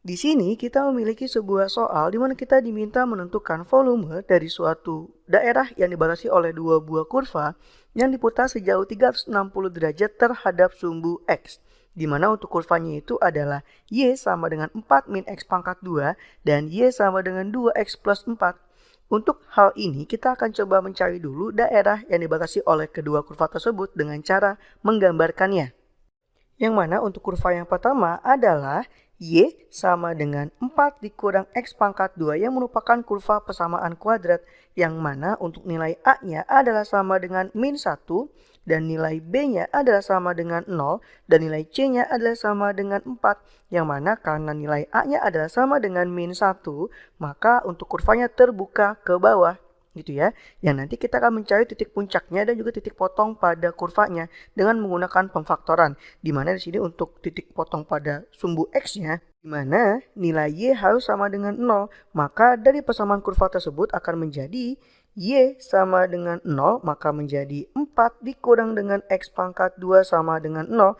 Di sini kita memiliki sebuah soal di mana kita diminta menentukan volume dari suatu daerah yang dibatasi oleh dua buah kurva yang diputar sejauh 360 derajat terhadap sumbu X. Di mana untuk kurvanya itu adalah Y sama dengan 4 min X pangkat 2 dan Y sama dengan 2X plus 4. Untuk hal ini kita akan coba mencari dulu daerah yang dibatasi oleh kedua kurva tersebut dengan cara menggambarkannya. Yang mana untuk kurva yang pertama adalah Y sama dengan 4 dikurang X pangkat 2 yang merupakan kurva persamaan kuadrat. Yang mana untuk nilai A-nya adalah sama dengan min 1 dan nilai B-nya adalah sama dengan 0 dan nilai C-nya adalah sama dengan 4. Yang mana karena nilai A-nya adalah sama dengan min 1, maka untuk kurvanya terbuka ke bawah. Gitu ya, yang nanti kita akan mencari titik puncaknya dan juga titik potong pada kurvanya dengan menggunakan pemfaktoran. Di mana di sini untuk titik potong pada sumbu X-nya, di mana nilai Y harus sama dengan 0, maka dari persamaan kurva tersebut akan menjadi Y sama dengan 0, maka menjadi 4 dikurang dengan X pangkat 2 sama dengan 0.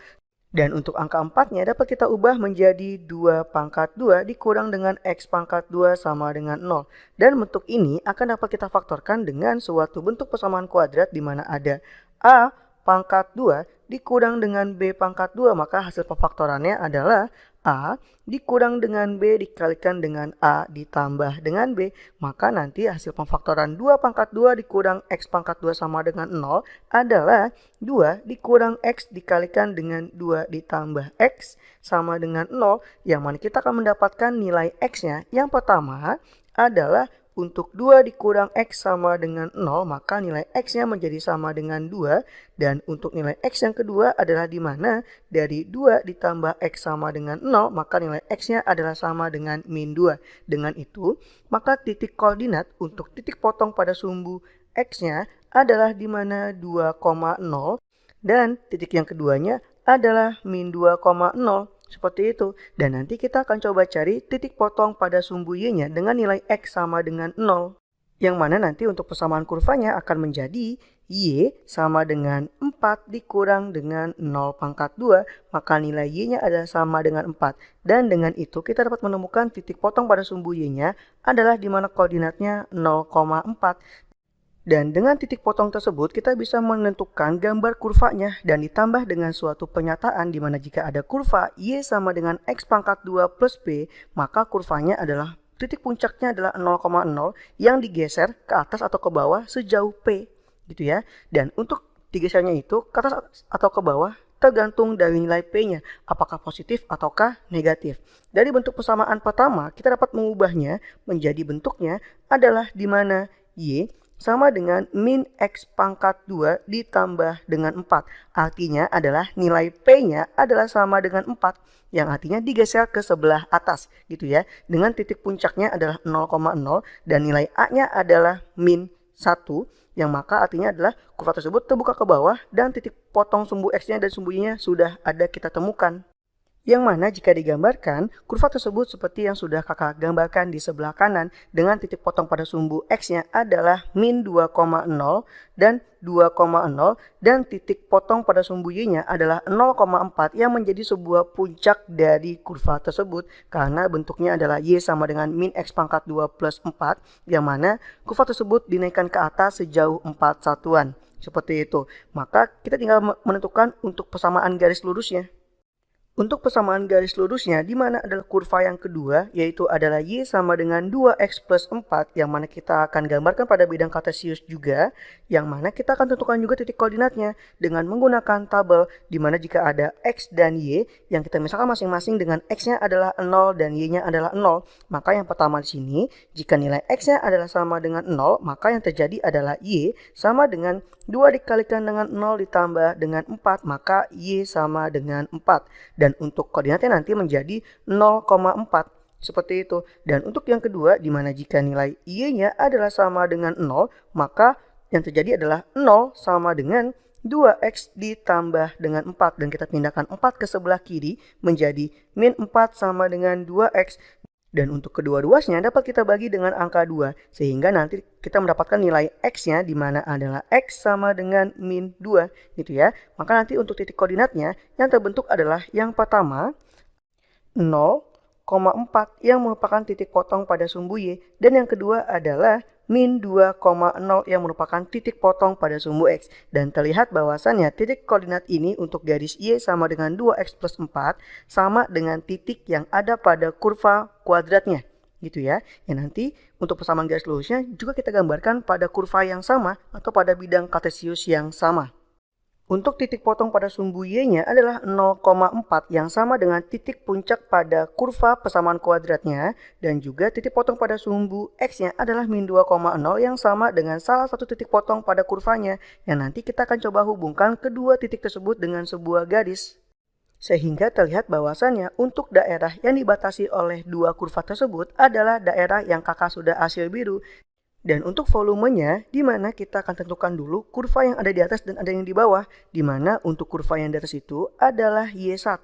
Dan untuk angka 4-nya dapat kita ubah menjadi 2 pangkat 2 dikurang dengan X pangkat 2 sama dengan 0. Dan bentuk ini akan dapat kita faktorkan dengan suatu bentuk persamaan kuadrat di mana ada A pangkat 2 dikurang dengan B pangkat 2. Maka hasil pemfaktorannya adalah A dikurang dengan B dikalikan dengan A ditambah dengan B. Maka nanti hasil pemfaktoran 2 pangkat 2 dikurang X pangkat 2 sama dengan 0 adalah 2 dikurang X dikalikan dengan 2 ditambah X sama dengan 0. Yang mana kita akan mendapatkan nilai X-nya. Yang pertama adalah untuk 2 dikurang X sama dengan 0, maka nilai X-nya menjadi sama dengan 2. Dan untuk nilai X yang kedua adalah di mana dari 2 ditambah X sama dengan 0, maka nilai X-nya adalah sama dengan min 2. Dengan itu, maka titik koordinat untuk titik potong pada sumbu X-nya adalah di mana 2,0 dan titik yang keduanya adalah min 2,0. Seperti itu. Dan nanti kita akan coba cari titik potong pada sumbu Y-nya dengan nilai X sama dengan 0. Yang mana nanti untuk persamaan kurvanya akan menjadi Y sama dengan 4 dikurang dengan 0 pangkat 2. Maka nilai Y-nya adalah sama dengan 4. Dan dengan itu kita dapat menemukan titik potong pada sumbu Y-nya adalah di mana koordinatnya 0,4. Dan dengan titik potong tersebut kita bisa menentukan gambar kurvanya dan ditambah dengan suatu pernyataan di mana jika ada kurva Y sama dengan X pangkat 2 plus B, maka kurvanya adalah titik puncaknya adalah 0,0 yang digeser ke atas atau ke bawah sejauh P gitu ya. Dan untuk digesernya itu ke atas atau ke bawah tergantung dari nilai P-nya, apakah positif ataukah negatif. Dari bentuk persamaan pertama kita dapat mengubahnya menjadi bentuknya adalah di mana Y sama dengan min X pangkat 2 ditambah dengan 4. Artinya adalah nilai P-nya adalah sama dengan 4. Yang artinya digeser ke sebelah atas gitu ya. Dengan titik puncaknya adalah 0,0 dan nilai A-nya adalah min 1. Yang maka artinya adalah kurva tersebut terbuka ke bawah dan titik potong sumbu X-nya dan sumbu Y-nya sudah ada kita temukan. Yang mana jika digambarkan, kurva tersebut seperti yang sudah kakak gambarkan di sebelah kanan dengan titik potong pada sumbu X-nya adalah min 2,0 dan 2,0 dan titik potong pada sumbu Y-nya adalah 0,4 yang menjadi sebuah puncak dari kurva tersebut karena bentuknya adalah Y sama dengan min X pangkat 2 plus 4 yang mana kurva tersebut dinaikkan ke atas sejauh 4 satuan. Seperti itu. Maka kita tinggal menentukan untuk persamaan garis lurusnya. Untuk persamaan garis lurusnya, di mana adalah kurva yang kedua, yaitu adalah Y sama dengan 2X plus 4, yang mana kita akan gambarkan pada bidang kartesius juga, yang mana kita akan tentukan juga titik koordinatnya dengan menggunakan tabel, di mana jika ada X dan Y, yang kita misalkan masing-masing dengan X-nya adalah 0 dan Y-nya adalah 0, maka yang pertama di sini, jika nilai X-nya adalah sama dengan 0, maka yang terjadi adalah Y sama dengan 2 dikalikan dengan 0 ditambah dengan 4, maka Y sama dengan 4. Dan untuk koordinatnya nanti menjadi 0,4. Seperti itu. Dan untuk yang kedua, di mana jika nilai Y-nya adalah sama dengan 0, maka yang terjadi adalah 0 sama dengan 2X ditambah dengan 4. Dan kita pindahkan 4 ke sebelah kiri menjadi min 4 sama dengan 2X. Dan untuk kedua-duanya dapat kita bagi dengan angka 2. Sehingga nanti kita mendapatkan nilai X-nya di mana adalah X sama dengan min 2. Gitu ya. Maka nanti untuk titik koordinatnya yang terbentuk adalah yang pertama 0, 2,4 yang merupakan titik potong pada sumbu Y, dan yang kedua adalah min 2,0 yang merupakan titik potong pada sumbu X. Dan terlihat bahwasannya titik koordinat ini untuk garis Y sama dengan 2X plus 4 sama dengan titik yang ada pada kurva kuadratnya. Gitu ya. Nanti untuk persamaan garis lurusnya juga kita gambarkan pada kurva yang sama atau pada bidang kartesius yang sama. Untuk titik potong pada sumbu Y-nya adalah 0,4 yang sama dengan titik puncak pada kurva persamaan kuadratnya, dan juga titik potong pada sumbu X-nya adalah min 2,0 yang sama dengan salah satu titik potong pada kurvanya, yang nanti kita akan coba hubungkan kedua titik tersebut dengan sebuah garis. Sehingga terlihat bahwasannya untuk daerah yang dibatasi oleh dua kurva tersebut adalah daerah yang kakak sudah asyir biru. Dan untuk volumenya, di mana kita akan tentukan dulu kurva yang ada di atas dan ada yang di bawah. Di mana untuk kurva yang di atas itu adalah Y1,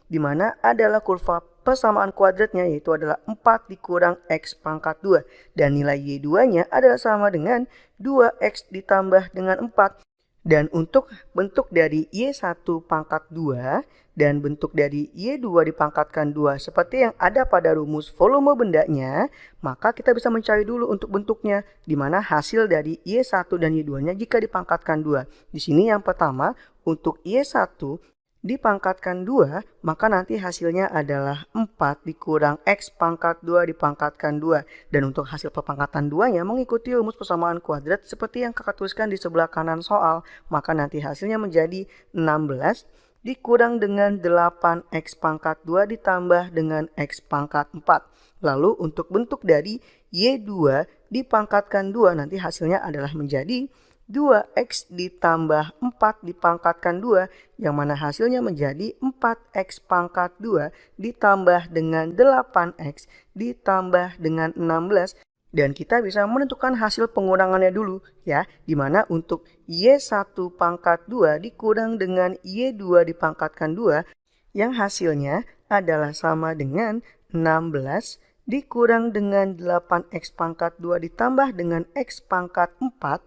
di mana adalah kurva persamaan kuadratnya, yaitu adalah 4 dikurang X pangkat 2. Dan nilai Y2-nya adalah sama dengan 2X ditambah dengan 4. Dan untuk bentuk dari Y1 pangkat 2 dan bentuk dari Y2 dipangkatkan 2 seperti yang ada pada rumus volume bendanya, maka kita bisa mencari dulu untuk bentuknya, di mana hasil dari Y1 dan Y2-nya jika dipangkatkan 2. Di sini yang pertama, untuk Y1 dipangkatkan 2, maka nanti hasilnya adalah 4 dikurang X pangkat 2 dipangkatkan 2. Dan untuk hasil perpangkatan 2-nya mengikuti rumus persamaan kuadrat seperti yang kakak tuliskan di sebelah kanan soal. Maka nanti hasilnya menjadi 16 dikurang dengan 8X pangkat 2 ditambah dengan X pangkat 4. Lalu untuk bentuk dari Y2 dipangkatkan 2, nanti hasilnya adalah menjadi 2X ditambah 4 dipangkatkan 2, yang mana hasilnya menjadi 4X pangkat 2 ditambah dengan 8X ditambah dengan 16. Dan kita bisa menentukan hasil pengurangannya dulu ya, dimana untuk Y1 pangkat 2 dikurang dengan Y2 dipangkatkan 2, yang hasilnya adalah sama dengan 16 dikurang dengan 8X pangkat 2 ditambah dengan X pangkat 4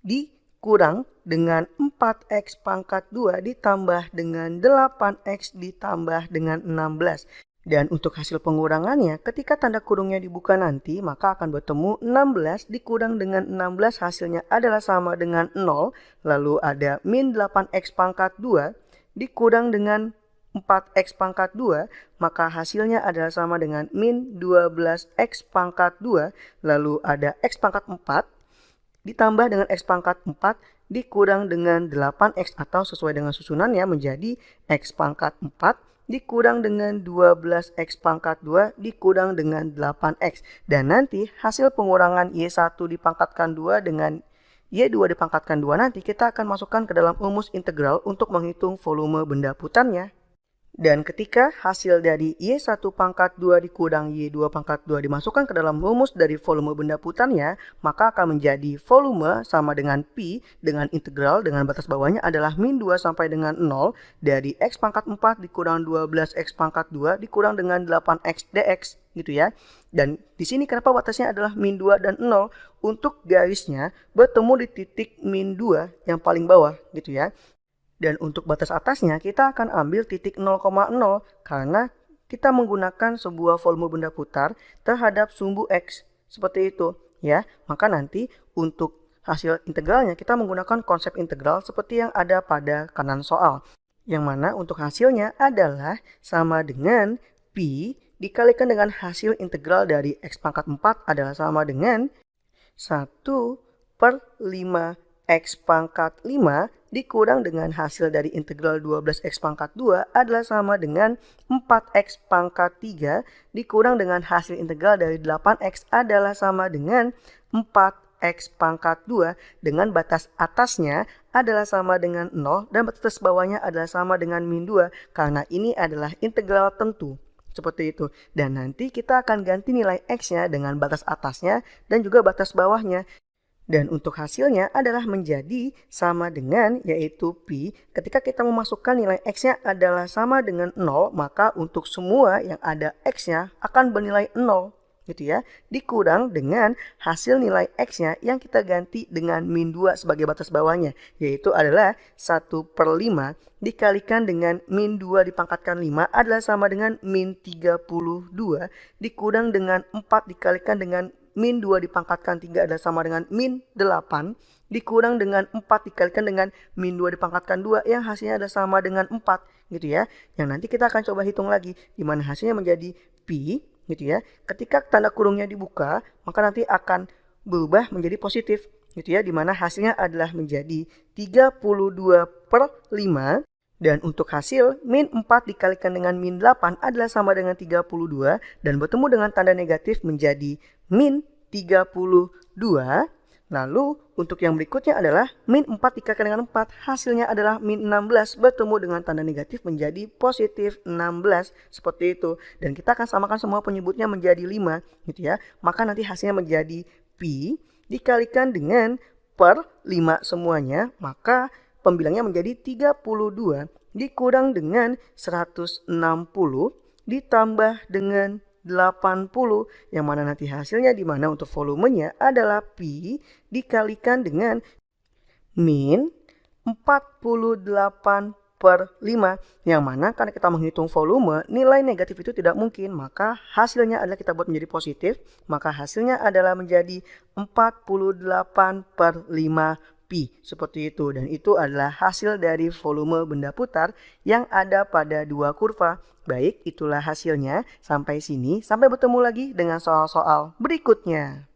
dikurang dengan 4X pangkat 2 ditambah dengan 8X ditambah dengan 16. Dan untuk hasil pengurangannya, ketika tanda kurungnya dibuka nanti, maka akan bertemu 16 dikurang dengan 16 hasilnya adalah sama dengan 0. Lalu ada min 8X pangkat 2 dikurang dengan 4X pangkat 2, maka hasilnya adalah sama dengan min 12X pangkat 2. Lalu ada X pangkat 4 ditambah dengan X pangkat 4 dikurang dengan 8X, atau sesuai dengan susunannya menjadi X pangkat 4 dikurang dengan 12X pangkat 2 dikurang dengan 8X. Dan nanti hasil pengurangan Y1 dipangkatkan 2 dengan Y2 dipangkatkan 2 nanti kita akan masukkan ke dalam rumus integral untuk menghitung volume benda putarnya. Dan ketika hasil dari Y1 pangkat 2 dikurang Y2 pangkat 2 dimasukkan ke dalam rumus dari volume benda putarnya, maka akan menjadi volume sama dengan Pi dengan integral dengan batas bawahnya adalah min 2 sampai dengan 0 dari X pangkat 4 dikurang 12X pangkat 2 dikurang dengan 8X dx gitu ya. Dan di sini kenapa batasnya adalah min 2 dan 0? Untuk garisnya bertemu di titik min 2 yang paling bawah gitu ya. Dan untuk batas atasnya kita akan ambil titik 0,0 karena kita menggunakan sebuah volume benda putar terhadap sumbu X. Seperti itu ya. Maka nanti untuk hasil integralnya kita menggunakan konsep integral seperti yang ada pada kanan soal. Yang mana untuk hasilnya adalah sama dengan Pi dikalikan dengan hasil integral dari X pangkat 4 adalah sama dengan 1/5X pangkat 5 dikurang dengan hasil dari integral 12X pangkat 2 adalah sama dengan 4X pangkat 3 dikurang dengan hasil integral dari 8X adalah sama dengan 4X pangkat 2, dengan batas atasnya adalah sama dengan 0 dan batas bawahnya adalah sama dengan min 2 karena ini adalah integral tentu. Seperti itu. Dan nanti kita akan ganti nilai X-nya dengan batas atasnya dan juga batas bawahnya. Dan untuk hasilnya adalah menjadi sama dengan, yaitu Pi. Ketika kita memasukkan nilai X-nya adalah sama dengan 0, maka untuk semua yang ada X-nya akan bernilai 0. gitu ya, dikurang dengan hasil nilai X-nya yang kita ganti dengan min 2 sebagai batas bawahnya, yaitu adalah 1/5 dikalikan dengan min 2 dipangkatkan 5 adalah sama dengan min 32 dikurang dengan 4 dikalikan dengan min 2 dipangkatkan 3 adalah sama dengan min 8 dikurang dengan 4 dikalikan dengan min 2 dipangkatkan 2 yang hasilnya adalah sama dengan 4 gitu ya. Yang nanti kita akan coba hitung lagi di mana hasilnya menjadi pi gitu ya. Ketika tanda kurungnya dibuka, maka nanti akan berubah menjadi positif gitu ya, di mana hasilnya adalah menjadi 32/5 dan untuk hasil min 4 dikalikan dengan min 8 adalah sama dengan 32 dan bertemu dengan tanda negatif menjadi min 32. Lalu untuk yang berikutnya adalah min 4 dikalikan dengan 4 hasilnya adalah min 16 bertemu dengan tanda negatif menjadi positif 16 seperti itu. Dan kita akan samakan semua penyebutnya menjadi 5 gitu ya. Maka nanti hasilnya menjadi pi dikalikan dengan per 5 semuanya, maka pembilangnya menjadi 32 dikurang dengan 160 ditambah dengan 80 yang mana nanti hasilnya di mana untuk volumenya adalah pi dikalikan dengan min 48/5 yang mana karena kita menghitung volume nilai negatif itu tidak mungkin, maka hasilnya adalah kita buat menjadi positif, maka hasilnya adalah menjadi 48/5 pi seperti itu, dan itu adalah hasil dari volume benda putar yang ada pada dua kurva. Baik, itulah hasilnya. Sampai sini, sampai bertemu lagi dengan soal-soal berikutnya.